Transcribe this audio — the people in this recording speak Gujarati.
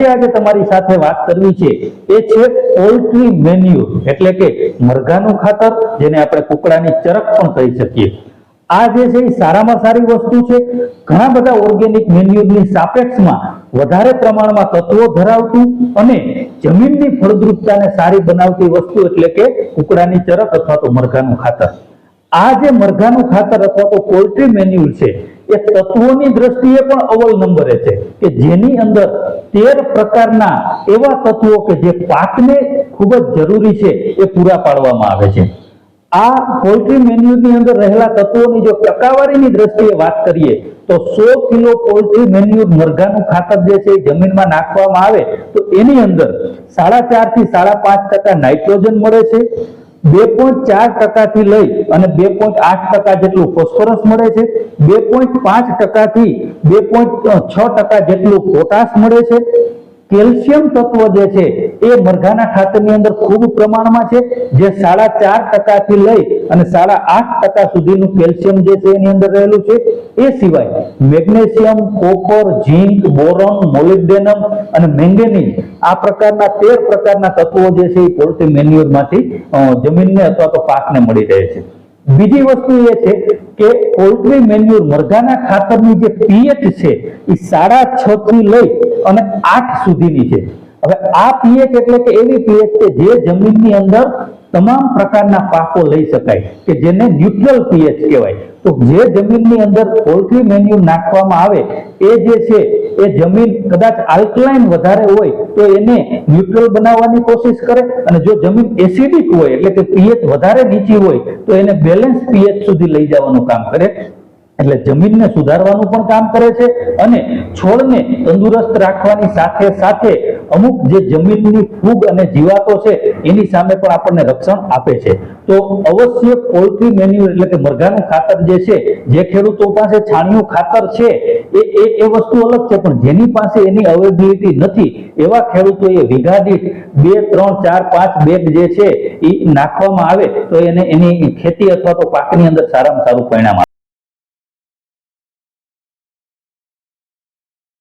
આજે તમારી સાથે વાત કરવી છે એ છે પોલ્ટ્રી મેન્યુર, એટલે કે મરઘાનું ખાતર, જેને આપણે કુકડાની ચરક પણ કહી શકીએ. આ જે છે એ સારામાં સારી વસ્તુ છે. ઘણા બધા ઓર્ગેનિક મેન્યુરની સાપેક્ષમાં વધારે પ્રમાણમાં તત્વો ધરાવતું અને જમીનની ફળદ્રુપતાને સારી બનાવતી વસ્તુ એટલે કે કુકડાની ચરક અથવા તો મરઘાનું ખાતર. આ જે મરઘાનું ખાતર અથવા તો પોલ્ટ્રી મેન્યુર છે એ તત્વોની દ્રષ્ટિએ પણ અવ્વલ નંબરે છે કે જેની અંદર 13 પ્રકારના એવા તત્વો કે જે પાકને ખૂબ જ જરૂરી છે એ પૂરા પાડવામાં આવે છે. આ પોલ્ટ્રી મેન્યુરની અંદર રહેલા તત્વોની જો ટકાવારીની દ્રષ્ટિએ વાત કરીએ તો 100 કિલો પોલ્ટ્રી મેન્યુર મરઘાનું ખાતર જે છે એ જમીનમાં નાખવામાં આવે તો એની અંદર 4.5 થી 5.5% નાઇટ્રોજન મળે છે, 2.4% થી લઈ અને 2.8% જેટલું ફોસ્ફરસ મળે છે, 2.5% થી 2.6% જેટલું પોટાશ મળે છે. કેલ્શિયમ તત્વ જે છે એ મરઘાના ખાતરની અંદર ખૂબ પ્રમાણમાં છે, જે 4.5% થી લઈ અને 8.5% સુધીનું કેલ્શિયમ જે છે એની અંદર રહેલું છે. એ સિવાય મેગ્નેશિયમ, કોપર, ઝીંક, બોરોન, મોલિબ્ડેનમ અને મેંગેનીઝ આ પ્રકારના 13 પ્રકારના તત્વો જે છે એ પોલ્ટ્રી મેન્યુરમાંથી જમીનને અથવા તો પાકને મળી રહે છે. બીજી વસ્તુ એ છે કે પોલ્ટ્રી મેન્યુર મરઘાના ખાતરની જે પીએચ છે એ 6.5 થી લઈ અને 8 સુધીની છે. હવે આ પીએચ એટલે કે એવી પીએચ કે જે જમીનની અંદર તમામ પ્રકારના પાકો લઈ શકાય, કે જેને ન્યુટ્રલ પીએચ કહેવાય. તો જે જમીનની અંદર પોલ્ટ્રી મેન્યુર નાખવામાં આવે એ જે છે એ જમીન કદાચ આલ્કલાઇન વધારે હોય તો એને ન્યુટ્રલ બનાવવાની કોશિશ કરે, અને જો જમીન એસિડિક હોય એટલે કે પીએચ વધારે નીચી હોય તો એને બેલેન્સ પીએચ સુધી લઈ જવાનું કામ કરે. એટલે જમીનને સુધારવાનું પણ કામ કરે છે અને છોડને તંદુરસ્ત રાખવાની સાથે સાથે અમુક જે જમીનની ફૂગ અને જીવાતો છે એની સામે પણ આપણને રક્ષણ આપે છે. તો અવશ્ય પોલ્ટ્રી મેન્યુર એટલે કે મરઘાનું ખાતર જે છે, જે ખેડૂતો પાસે છાણિયું ખાતર છે એ વસ્તુ અલગ છે, પણ જેની પાસે એની અવેલેબિલિટી નથી એવા ખેડૂતોએ વીઘા દીઠ 2, 3, 4, 5 બેગ જે છે એ નાખવામાં આવે તો એને એની ખેતી અથવા તો પાકની અંદર સારામાં સારું પરિણામ